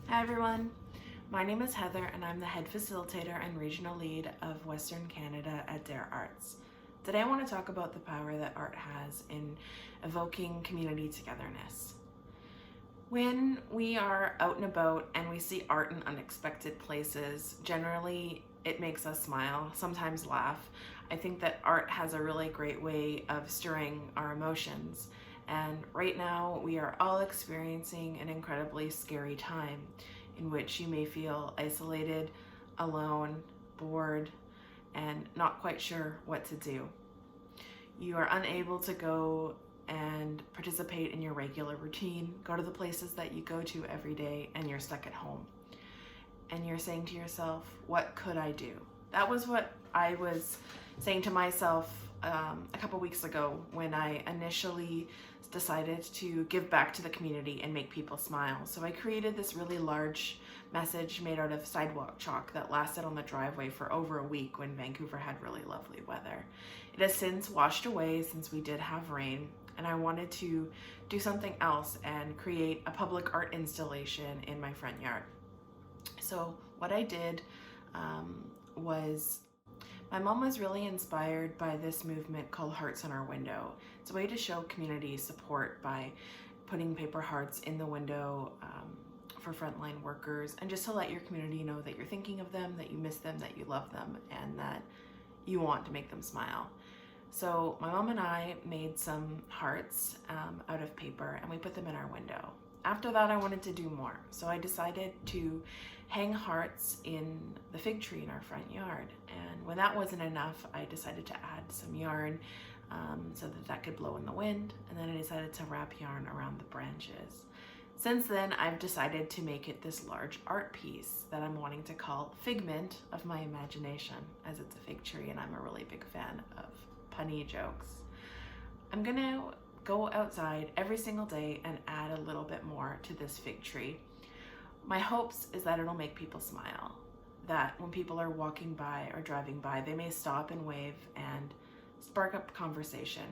Hi everyone, my name is Heather and I'm the head facilitator and regional lead of Western Canada at DAREarts. Today I want to talk about the power that art has in evoking community togetherness. When we are out and about and we see art in unexpected places, generally it makes us smile, sometimes laugh. I think that art has a really great way of stirring our emotions. And right now we are all experiencing an incredibly scary time in which you may feel isolated, alone, bored, and not quite sure what to do. You are unable to go and participate in your regular routine, go to the places that you go to every day, and you're stuck at home. And you're saying to yourself, what could I do? That was what I was saying to myself a couple weeks ago when I initially decided to give back to the community and make people smile. So I created this really large message made out of sidewalk chalk that lasted on the driveway for over a week when Vancouver had really lovely weather. It has since washed away since we did have rain, and I wanted to do something else and create a public art installation in my front yard. So what I did was, my mom was really inspired by this movement called Hearts on Our Window. It's a way to show community support by putting paper hearts in the window for frontline workers, and just to let your community know that you're thinking of them, that you miss them, that you love them, and that you want to make them smile. So my mom and I made some hearts out of paper and we put them in our window. After that, I wanted to do more. So I decided to hang hearts in the fig tree in our front yard. And when that wasn't enough, I decided to add some yarn so that could blow in the wind. And then I decided to wrap yarn around the branches. Since then, I've decided to make it this large art piece that I'm wanting to call Figment of My Imagination, as it's a fig tree and I'm a really big fan of punny jokes. I'm gonna go outside every single day and add a little bit more to this fig tree. My hopes is that it'll make people smile, that when people are walking by or driving by, they may stop and wave and spark up conversation.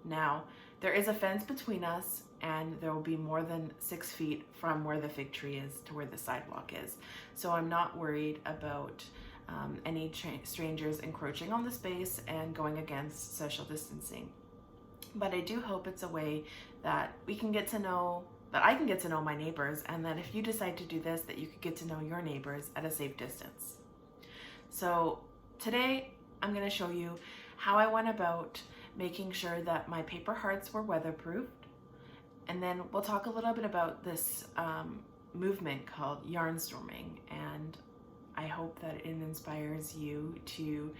Now, there is a fence between us and there will be more than 6 feet from where the fig tree is to where the sidewalk is. So I'm not worried about any strangers encroaching on the space and going against social distancing. But I do hope it's a way that we can get to know, that I can get to know my neighbors, and that if you decide to do this, that you could get to know your neighbors at a safe distance. So today I'm going to show you how I went about making sure that my paper hearts were weatherproofed, and then we'll talk a little bit about this movement called yarn storming, and I hope that it inspires you to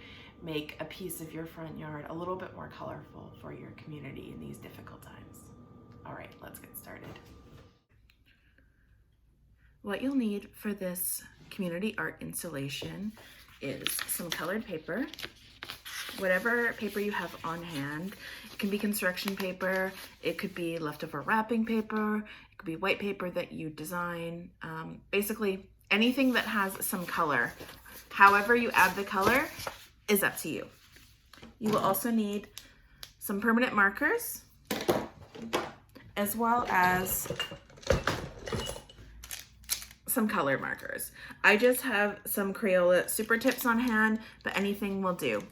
make a piece of your front yard a little bit more colorful for your community in these difficult times. All right, let's get started. What you'll need for this community art installation is some colored paper, whatever paper you have on hand. It can be construction paper, it could be leftover wrapping paper, it could be white paper that you design, basically anything that has some color. However you add the color is up to you. You will also need some permanent markers, as well as some color markers. I just have some Crayola Super Tips on hand, but anything will do.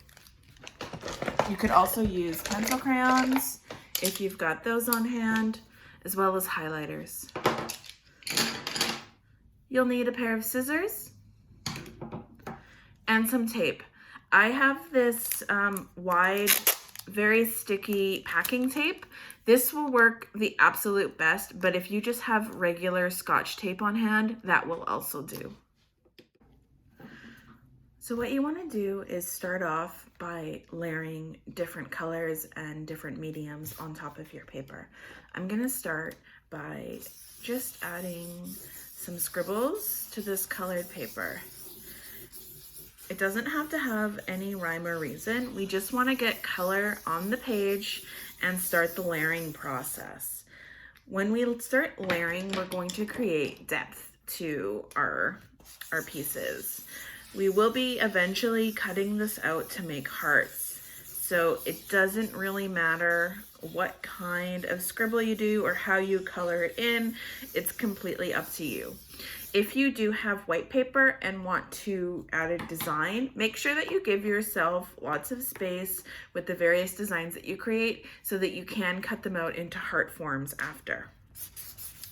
You could also use pencil crayons if you've got those on hand, as well as highlighters. You'll need a pair of scissors and some tape. I have this wide, very sticky packing tape. This will work the absolute best, but if you just have regular Scotch tape on hand, that will also do. So what you want to do is start off by layering different colors and different mediums on top of your paper. I'm going to start by just adding some scribbles to this colored paper. It doesn't have to have any rhyme or reason. We just want to get color on the page and start the layering process. When we start layering, we're going to create depth to our pieces. We will be eventually cutting this out to make hearts. So it doesn't really matter what kind of scribble you do or how you color it in. It's completely up to you. If you do have white paper and want to add a design, make sure that you give yourself lots of space with the various designs that you create so that you can cut them out into heart forms after.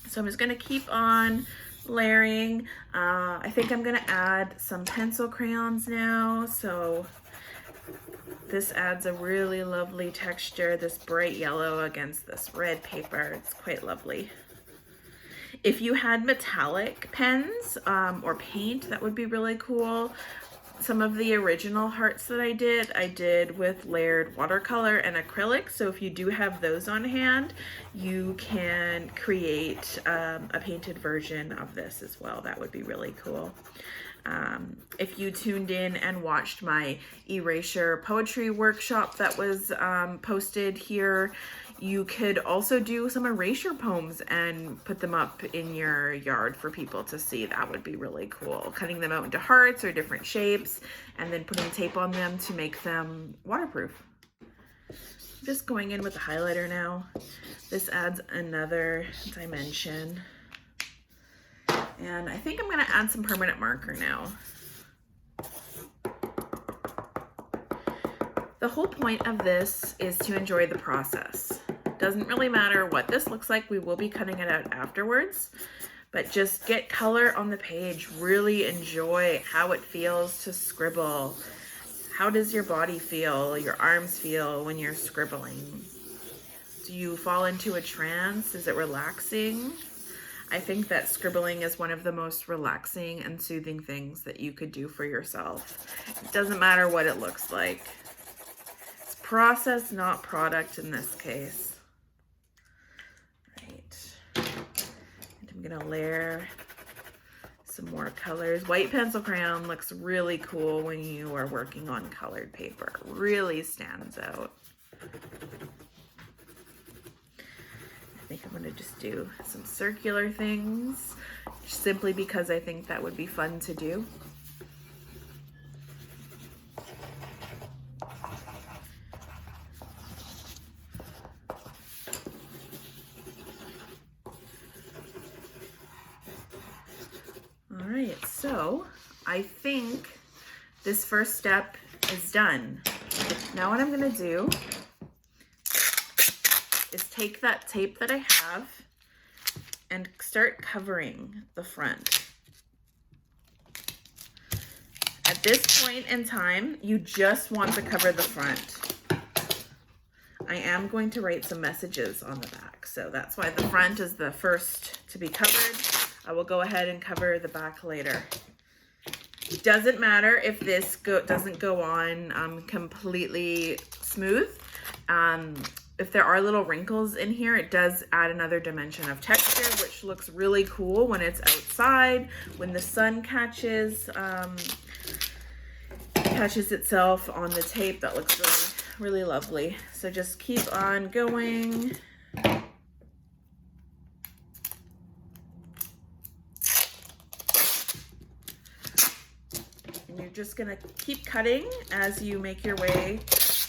So I'm just going to keep on layering. I think I'm going to add some pencil crayons now. So this adds a really lovely texture, this bright yellow against this red paper. It's quite lovely. If you had metallic pens or paint, that would be really cool. Some of the original hearts that I did with layered watercolor and acrylic. So if you do have those on hand, you can create a painted version of this as well. That would be really cool. If you tuned in and watched my erasure poetry workshop that was posted here, you could also do some erasure poems and put them up in your yard for people to see. That would be really cool. Cutting them out into hearts or different shapes and then putting tape on them to make them waterproof. Just going in with the highlighter now. This adds another dimension. And I think I'm going to add some permanent marker now. The whole point of this is to enjoy the process. Doesn't really matter what this looks like. We will be cutting it out afterwards, but just get color on the page. Really enjoy how it feels to scribble. How does your body feel, your arms feel when you're scribbling? Do you fall into a trance? Is it relaxing? I think that scribbling is one of the most relaxing and soothing things that you could do for yourself. It doesn't matter what it looks like. It's process, not product in this case. Right. And I'm gonna layer some more colors. White pencil crayon looks really cool when you are working on colored paper. Really stands out. I think I'm going to just do some circular things simply because I think that would be fun to do. All right, so I think this first step is done. Now what I'm going to do is take that tape that I have and start covering the front. At this point in time, you just want to cover the front. I am going to write some messages on the back, so that's why the front is the first to be covered. I will go ahead and cover the back later. It doesn't matter if this doesn't go on completely smooth. If there are little wrinkles in here, it does add another dimension of texture, which looks really cool when it's outside, when the sun catches itself on the tape. That looks really, really lovely. So just keep on going. And you're just gonna keep cutting as you make your way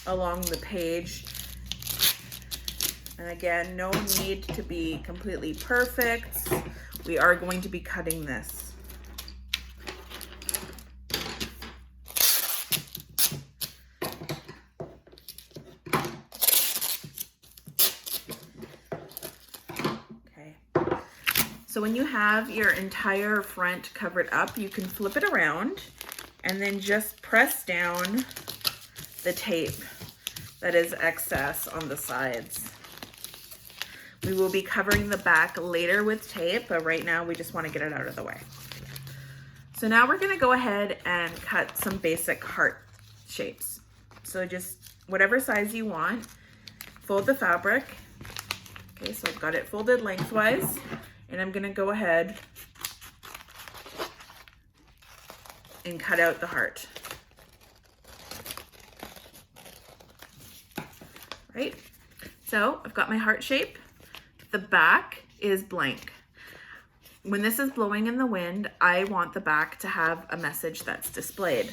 along the page. And again, no need to be completely perfect. We are going to be cutting this. Okay. So when you have your entire front covered up, you can flip it around and then just press down the tape that is excess on the sides. We will be covering the back later with tape, but right now we just want to get it out of the way. So now we're going to go ahead and cut some basic heart shapes. So just whatever size you want, fold the fabric. Okay, so I've got it folded lengthwise, and I'm going to go ahead and cut out the heart. Right? So I've got my heart shape. The back is blank. When this is blowing in the wind, I want the back to have a message that's displayed.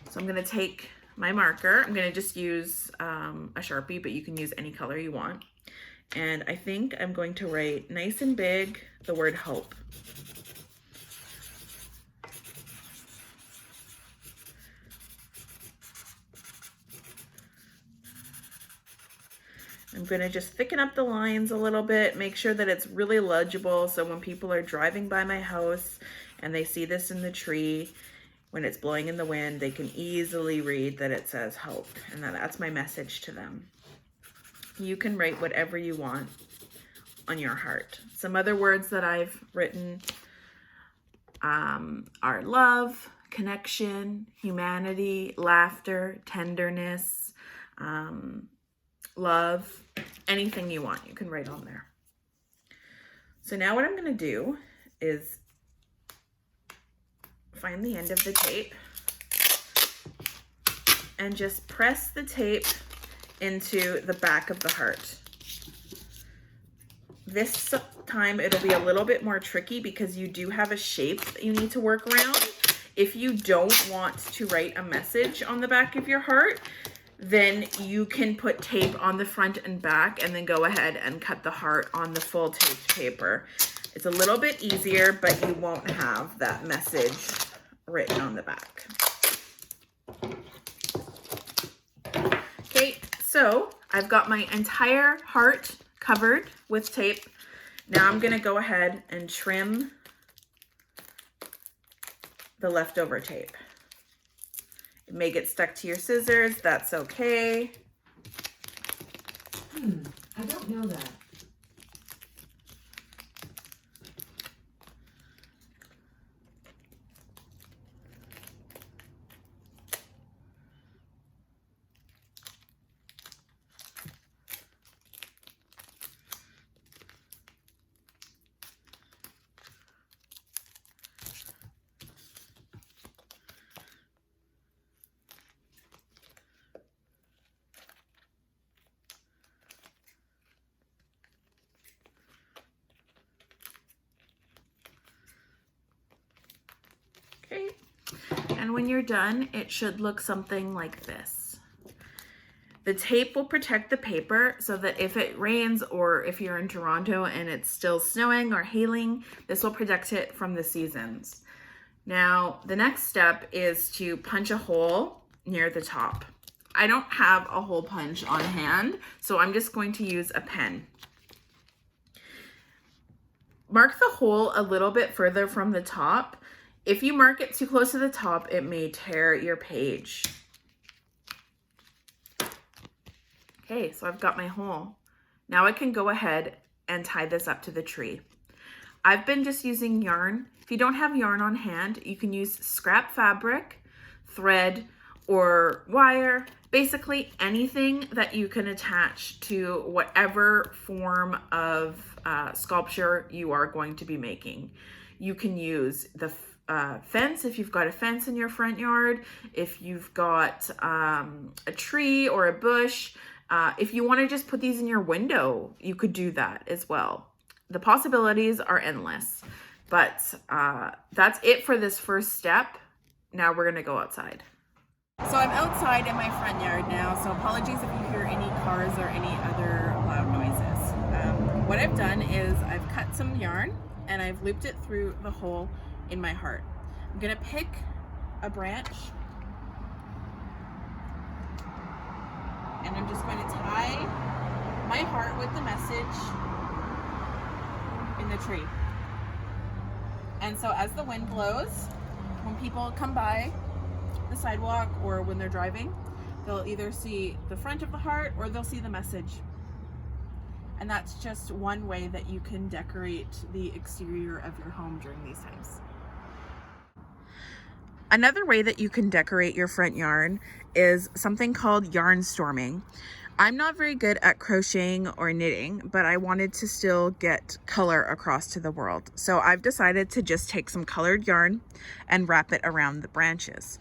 So I'm going to take my marker. I'm gonna just use a Sharpie, but you can use any color you want. And I think I'm going to write nice and big the word hope. I'm gonna just thicken up the lines a little bit, make sure that it's really legible, so when people are driving by my house and they see this in the tree, when it's blowing in the wind, they can easily read that it says hope, and that's my message to them. You can write whatever you want on your heart. Some other words that I've written are love, connection, humanity, laughter, tenderness, love, anything you want, you can write on there. So now what I'm going to do is find the end of the tape and just press the tape into the back of the heart. This time it'll be a little bit more tricky because you do have a shape that you need to work around. If you don't want to write a message on the back of your heart, then you can put tape on the front and back and then go ahead and cut the heart on the full taped paper. It's a little bit easier, but you won't have that message written on the back. Okay, so I've got my entire heart covered with tape. Now I'm gonna go ahead and trim the leftover tape. It may get stuck to your scissors, that's okay. I don't know that. Okay, and when you're done, it should look something like this. The tape will protect the paper so that if it rains or if you're in Toronto and it's still snowing or hailing, this will protect it from the seasons. Now, the next step is to punch a hole near the top. I don't have a hole punch on hand, so I'm just going to use a pen. Mark the hole a little bit further from the top. If you mark it too close to the top, it may tear your page. Okay, so I've got my hole. Now I can go ahead and tie this up to the tree. I've been just using yarn. If you don't have yarn on hand, you can use scrap fabric, thread, or wire. Basically anything that you can attach to whatever form of sculpture you are going to be making. You can use the fence if you've got a fence in your front yard, if you've got a tree or a bush. If you want to just put these in your window, you could do that as well. The possibilities are endless, but that's it for this first step. Now we're gonna go outside. So I'm outside in my front yard now, so apologies if you hear any cars or any other loud noises. What I've done is I've cut some yarn and I've looped it through the hole in my heart. I'm gonna pick a branch and I'm just going to tie my heart with the message in the tree. And so as the wind blows, when people come by the sidewalk or when they're driving, they'll either see the front of the heart or they'll see the message. And that's just one way that you can decorate the exterior of your home during these times. Another way that you can decorate your front yard is something called yarn storming. I'm not very good at crocheting or knitting, but I wanted to still get color across to the world. So I've decided to just take some colored yarn and wrap it around the branches.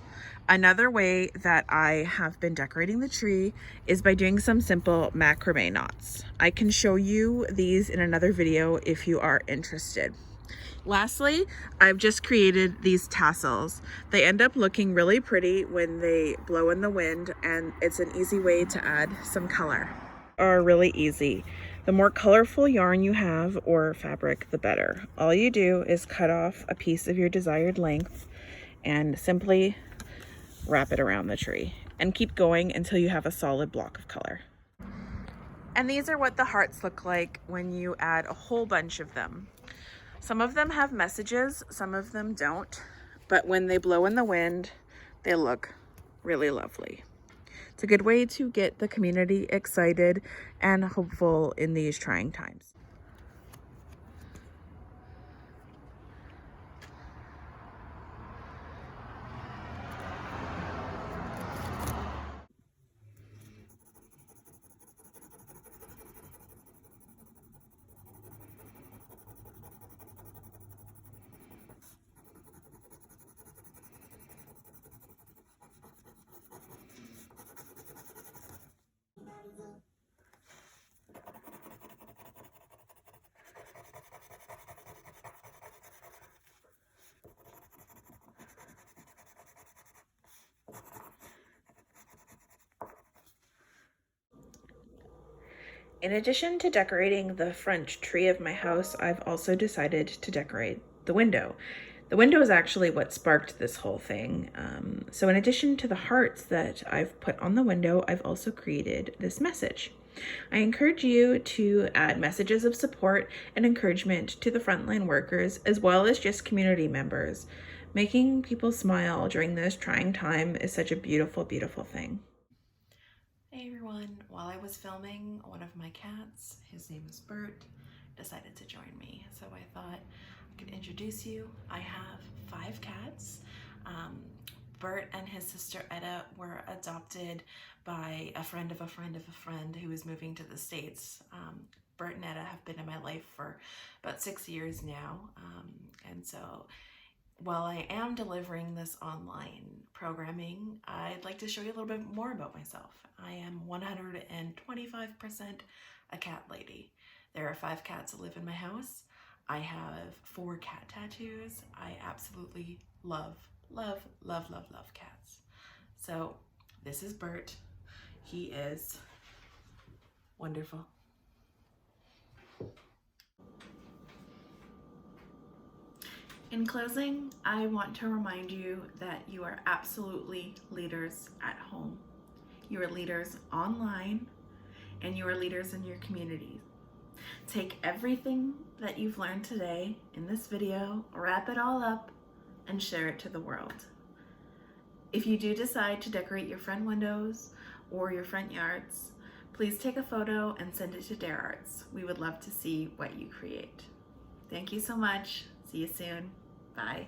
Another way that I have been decorating the tree is by doing some simple macrame knots. I can show you these in another video if you are interested. Lastly, I've just created these tassels. They end up looking really pretty when they blow in the wind, and it's an easy way to add some color. Are really easy. The more colorful yarn you have or fabric, the better. All you do is cut off a piece of your desired length and simply wrap it around the tree and keep going until you have a solid block of color. And these are what the hearts look like when you add a whole bunch of them. Some of them have messages, some of them don't, but when they blow in the wind, they look really lovely. It's a good way to get the community excited and hopeful in these trying times. In addition to decorating the front tree of my house, I've also decided to decorate the window. The window is actually what sparked this whole thing. So in addition to the hearts that I've put on the window, I've also created this message. I encourage you to add messages of support and encouragement to the frontline workers, as well as just community members. Making people smile during this trying time is such a beautiful, beautiful thing. Hey everyone, while I was filming, one of my cats, his name is Burt, decided to join me. So I thought I could introduce you. I have 5 cats. Burt and his sister Etta were adopted by a friend of a friend of a friend who is moving to the States. Burt and Etta have been in my life for about 6 years now. And so while I am delivering this online programming, I'd like to show you a little bit more about myself. I am 125% a cat lady. There are 5 cats that live in my house. I have 4 cat tattoos. I absolutely love, love, love, love, love cats. So this is Burt. He is wonderful. In closing, I want to remind you that you are absolutely leaders at home. You are leaders online, and you are leaders in your communities. Take everything that you've learned today in this video, wrap it all up, and share it to the world. If you do decide to decorate your front windows or your front yards, please take a photo and send it to DAREarts. We would love to see what you create. Thank you so much. See you soon. Bye.